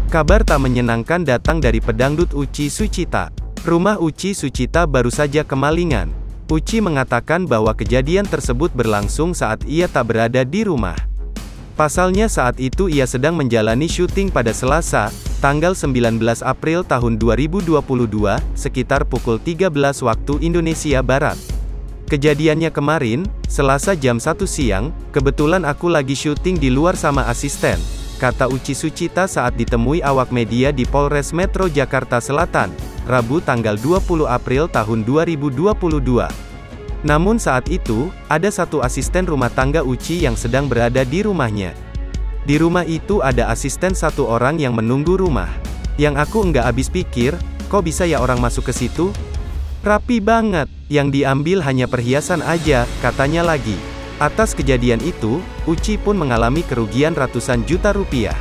Kabar tak menyenangkan datang dari pedangdut Uchi Suchita. Rumah Uchi Suchita baru saja kemalingan. Uchi mengatakan bahwa kejadian tersebut berlangsung saat ia tak berada di rumah. Pasalnya saat itu ia sedang menjalani syuting pada Selasa, tanggal 19 April tahun 2022, sekitar pukul 13 waktu Indonesia Barat. Kejadiannya kemarin, Selasa jam 1 siang, kebetulan aku lagi syuting di luar sama asisten, kata Uchi Suchita saat ditemui awak media di Polres Metro Jakarta Selatan, Rabu tanggal 20 April tahun 2022. Namun saat itu, ada satu asisten rumah tangga Uchi yang sedang berada di rumahnya. Di rumah itu ada asisten satu orang yang menunggu rumah. Yang aku nggak habis pikir, kok bisa ya orang masuk ke situ? Rapi banget, yang diambil hanya perhiasan aja, katanya lagi. Atas kejadian itu, Uchi pun mengalami kerugian ratusan juta rupiah.